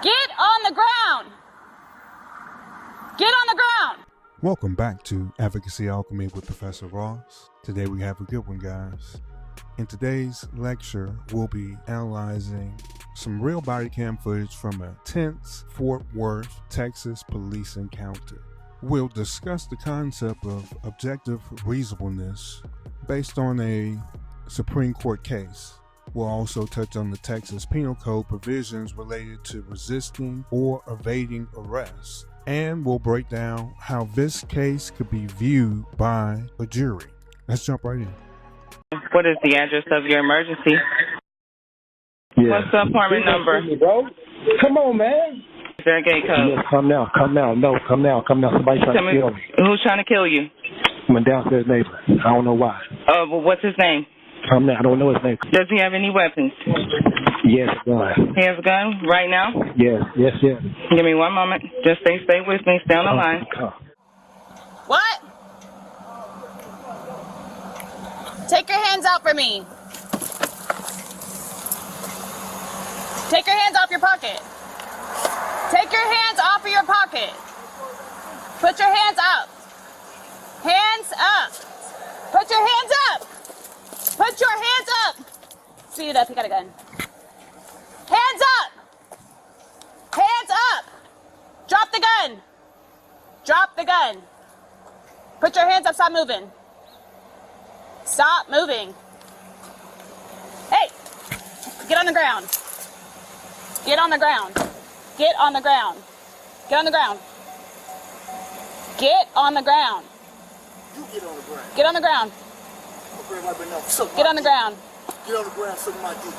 Get on the ground! Get on the ground! Welcome back to Advocacy Alchemy with Professor Ross. Today we have a good one, guys. In today's lecture, we'll be analyzing some real body cam footage from a tense Fort Worth, Texas police encounter. We'll discuss the concept of objective reasonableness based on a Supreme Court case. We'll also touch on the Texas Penal Code provisions related to resisting or evading arrest. And we'll break down how this case could be viewed by a jury. Let's jump right in. What is the address of your emergency? Yeah. What's the apartment number? Bro, come on, man. Is there a gate code? Yes, come now. No, come now. Somebody's trying to kill me. Who's trying to kill you? My downstairs neighbor. I don't know why. Well, what's his name? Come now. I don't know his name. Does he have any weapons? Yes, gun. He has a gun right now? Yes. Give me one moment. Just stay with me. Stay on the line. What? Take your hands out for me. Take your hands off your pocket. Take your hands off of your pocket. Put your hands up. Hands up. Put your hands up. Put your hands up. Speed it up. You got a gun. Hands up. Hands up. Drop the gun. Drop the gun. Put your hands up. Stop moving. Stop moving. Hey, get on the ground. Get on the ground. Get on the ground. Get on the ground. Get on the ground. You get on the ground. Get on the ground. Get on the ground. Get on the ground, suck my dick.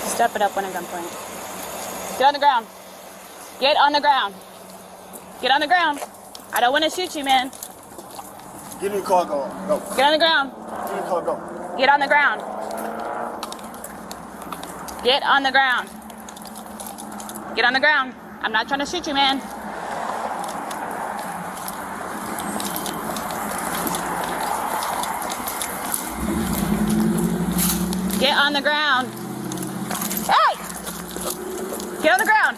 Step it up when at gunpoint. Get on the ground. Get on the ground. Get on the ground. I don't want to shoot you, man. Get in the car, go. Go. Get on the ground. Get in the car, go. Get on the ground. Get on the ground. Get on the ground. I'm not trying to shoot you, man. Get on the ground. Hey! Get on the ground.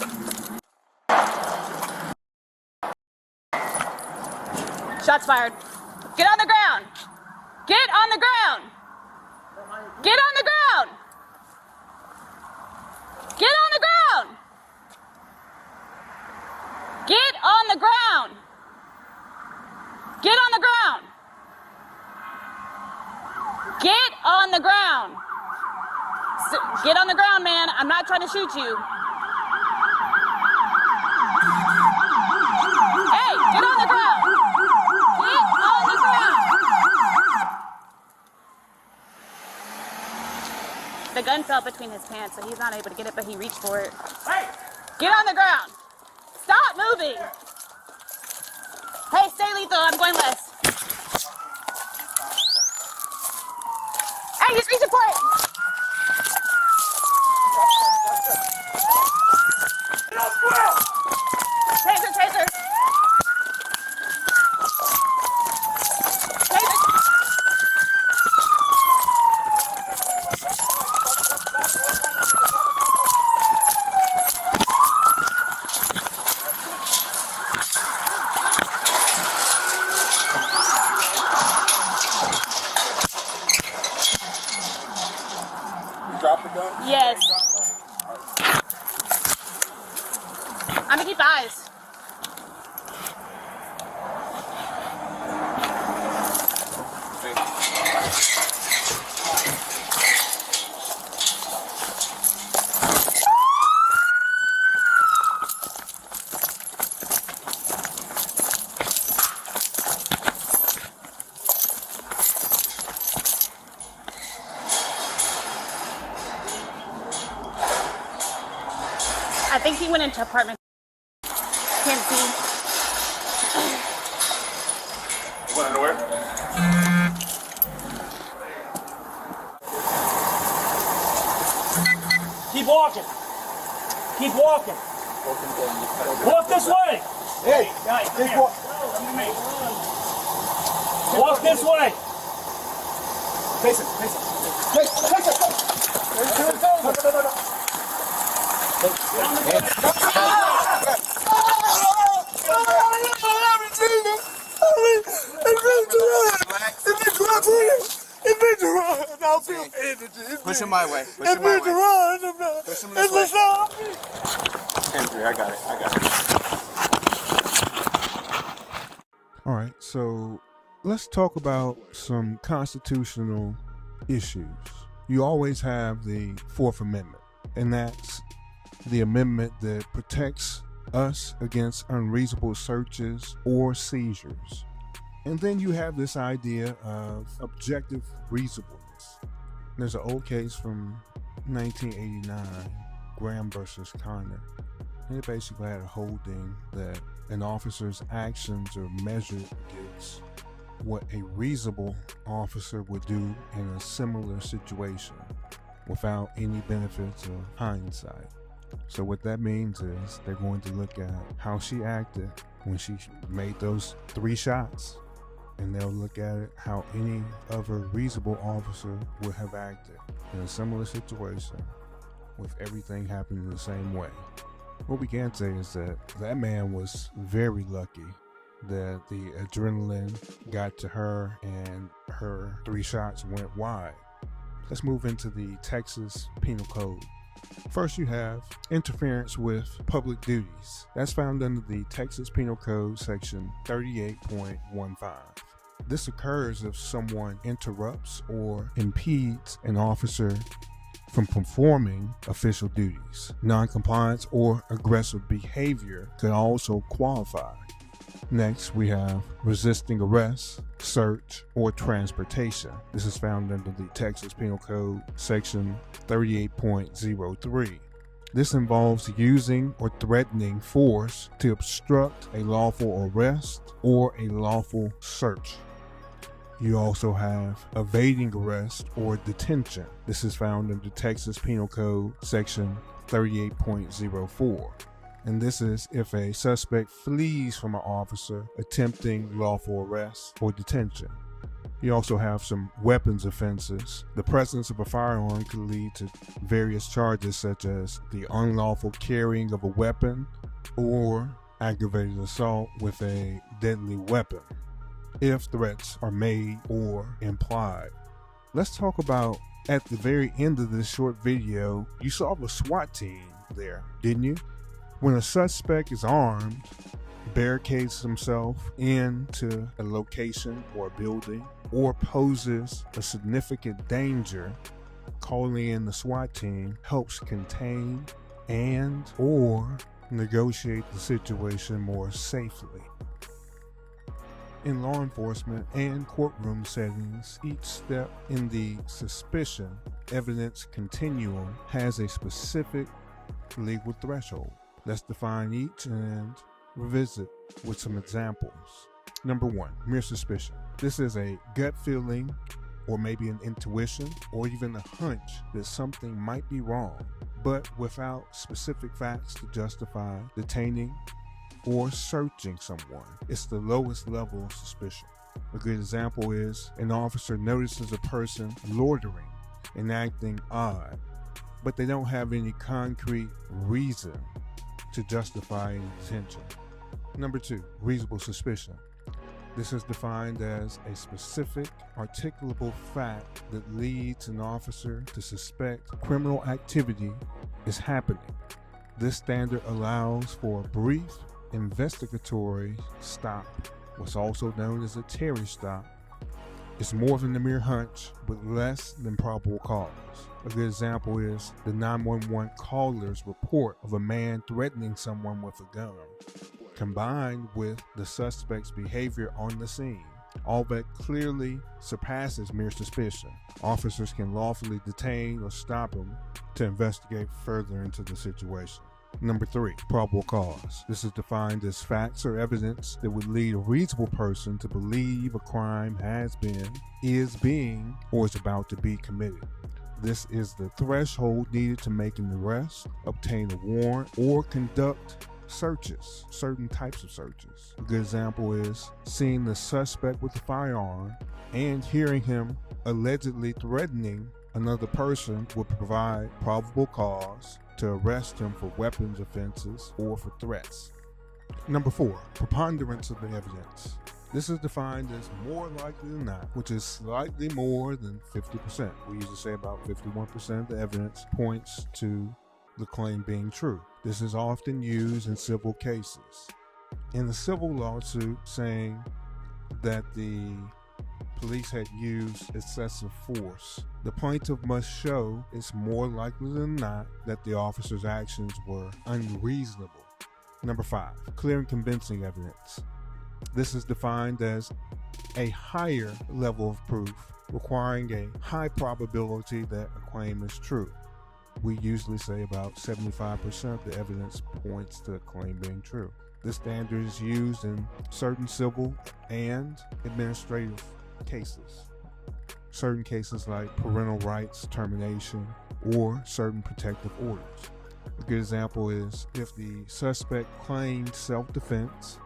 Shots fired. Get on the ground. Get on the ground. Get on the ground. Get on the ground. Get on the ground. Get on the ground. Get on the ground. Get on the ground, man. I'm not trying to shoot you. Hey, get on the ground. Get on the ground. The gun fell between his pants, so he's not able to get it, but he reached for it. Hey! Get on the ground. Stop moving. Hey, stay lethal. I'm going less. Hey, he's reaching for it. Taser, taser. Taser. You drop the gun? Yes. I'm gonna keep eyes. I think he went into apartment. Can't see. You want to know where? Keep walking. Keep walking. Walk this way. Hey, Guys, take here. walk. Walk this way. Face it. No. Push him my way. Push him my way. Push him this way. Henry, I got it. All right, so let's talk about some constitutional issues. You always have the Fourth Amendment, and that's the amendment that protects us against unreasonable searches or seizures. And then you have this idea of objective reasonableness. There's an old case from 1989, Graham versus Connor. And it basically had a holding that an officer's actions are measured against what a reasonable officer would do in a similar situation without any benefits of hindsight. So what that means is they're going to look at how she acted when she made those 3 shots, and they'll look at it how any other reasonable officer would have acted in a similar situation with everything happening the same way. What we can say is that that man was very lucky that the adrenaline got to her and her 3 shots went wide. Let's move into the Texas Penal Code. First, you have interference with public duties. That's found under the Texas Penal Code, section 38.15. This occurs if someone interrupts or impedes an officer from performing official duties. Non-compliance or aggressive behavior could also qualify. Next, we have resisting arrest, search, or transportation. This is found under the Texas Penal Code, section 38.03. This involves using or threatening force to obstruct a lawful arrest or a lawful search. You also have evading arrest or detention. This is found under Texas Penal Code, section 38.04. And this is if a suspect flees from an officer attempting lawful arrest or detention. You also have some weapons offenses. The presence of a firearm could lead to various charges such as the unlawful carrying of a weapon or aggravated assault with a deadly weapon, if threats are made or implied. Let's talk about, at the very end of this short video, you saw the SWAT team there, didn't you? When a suspect is armed, barricades himself into a location or a building, or poses a significant danger, calling in the SWAT team helps contain and or negotiate the situation more safely. In law enforcement and courtroom settings, each step in the suspicion evidence continuum has a specific legal threshold. Let's define each and revisit with some examples. Number 1, mere suspicion. This is a gut feeling or maybe an intuition or even a hunch that something might be wrong, but without specific facts to justify detaining or searching someone. It's the lowest level of suspicion. A good example is an officer notices a person loitering and acting odd, but they don't have any concrete reason to justify any detention. Number 2, reasonable suspicion. This is defined as a specific, articulable fact that leads an officer to suspect criminal activity is happening. This standard allows for a brief investigatory stop, what's also known as a Terry stop. It's more than a mere hunch, but less than probable cause. A good example is the 911 caller's report of a man threatening someone with a gun, combined with the suspect's behavior on the scene. All that clearly surpasses mere suspicion. Officers can lawfully detain or stop him to investigate further into the situation. Number 3, probable cause. This is defined as facts or evidence that would lead a reasonable person to believe a crime has been, is being, or is about to be committed. This is the threshold needed to make an arrest, obtain a warrant, or conduct searches, certain types of searches. A good example is seeing the suspect with a firearm and hearing him allegedly threatening another person would provide probable cause to arrest him for weapons offenses or for threats. Number 4, preponderance of the evidence. This is defined as more likely than not, which is slightly more than 50%. We usually say about 51% of the evidence points to the claim being true. This is often used in civil cases. In a civil lawsuit saying that the police had used excessive force, the plaintiff must show it's more likely than not that the officer's actions were unreasonable. Number 5, clear and convincing evidence. This is defined as a higher level of proof requiring a high probability that a claim is true. We usually say about 75% of the evidence points to a claim being true. This standard is used in certain civil and administrative cases. Certain cases like parental rights termination or certain protective orders. A good example is if the suspect claimed self-defense.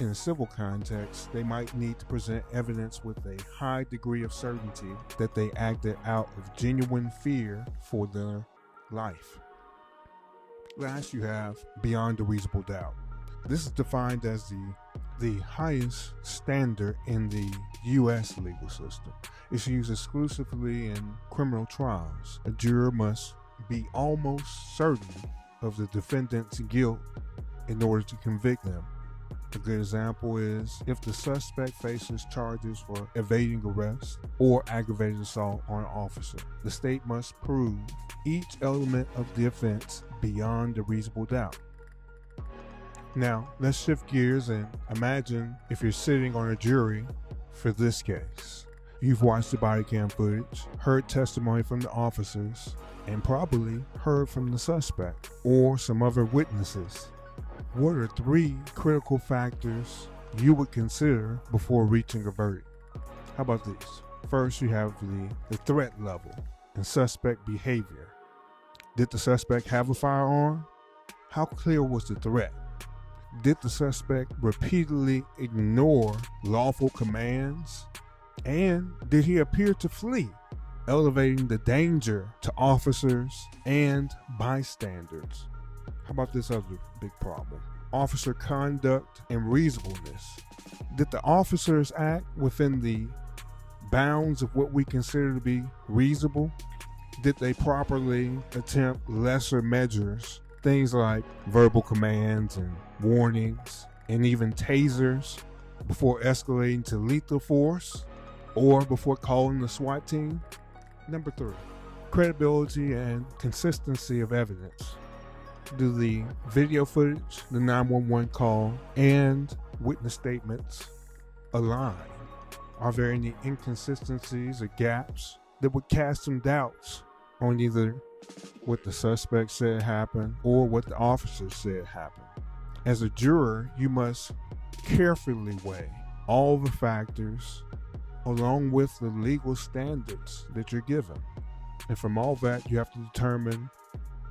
In a civil context, they might need to present evidence with a high degree of certainty that they acted out of genuine fear for their life. Last, you have beyond a reasonable doubt. This is defined as the highest standard in the U.S. legal system. It's used exclusively in criminal trials. A juror must be almost certain of the defendant's guilt in order to convict them. A good example is if the suspect faces charges for evading arrest or aggravated assault on an officer. The state must prove each element of the offense beyond a reasonable doubt. Now, let's shift gears and imagine if you're sitting on a jury for this case. You've watched the body cam footage, heard testimony from the officers, and probably heard from the suspect or some other witnesses. What are 3 critical factors you would consider before reaching a verdict? How about these? First, you have the threat level and suspect behavior. Did the suspect have a firearm? How clear was the threat? Did the suspect repeatedly ignore lawful commands? And did he appear to flee, elevating the danger to officers and bystanders? How about this other big problem? Officer conduct and reasonableness. Did the officers act within the bounds of what we consider to be reasonable? Did they properly attempt lesser measures, things like verbal commands and warnings and even tasers before escalating to lethal force or before calling the SWAT team? Number 3, credibility and consistency of evidence. Do the video footage, the 911 call, and witness statements align? Are there any inconsistencies or gaps that would cast some doubts on either what the suspect said happened or what the officer said happened? As a juror, you must carefully weigh all the factors along with the legal standards that you're given. And from all that, you have to determine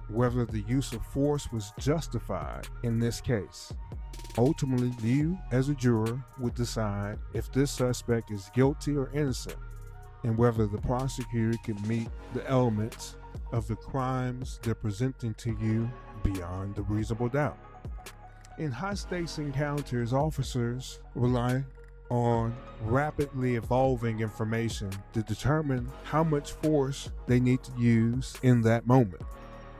whether the use of force was justified in this case. Ultimately, you, as a juror, would decide if this suspect is guilty or innocent, and whether the prosecutor can meet the elements of the crimes they're presenting to you beyond a reasonable doubt. In high-stakes encounters, officers rely on rapidly evolving information to determine how much force they need to use in that moment.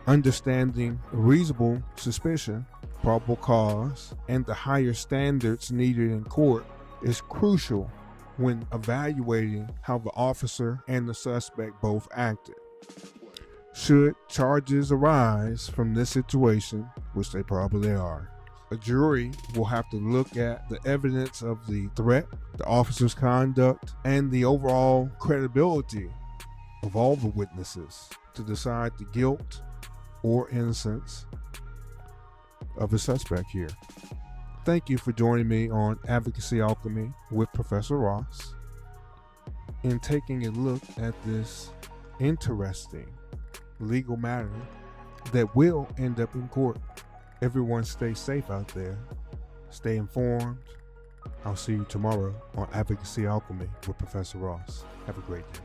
Understanding reasonable suspicion, probable cause, and the higher standards needed in court is crucial when evaluating how the officer and the suspect both acted. Should charges arise from this situation, which they probably are, a jury will have to look at the evidence of the threat, the officer's conduct, and the overall credibility of all the witnesses to decide the guilt or innocence of the suspect here. Thank you for joining me on Advocacy Alchemy with Professor Ross in taking a look at this interesting legal matter that will end up in court. Everyone stay safe out there. Stay informed. I'll see you tomorrow on Advocacy Alchemy with Professor Ross. Have a great day.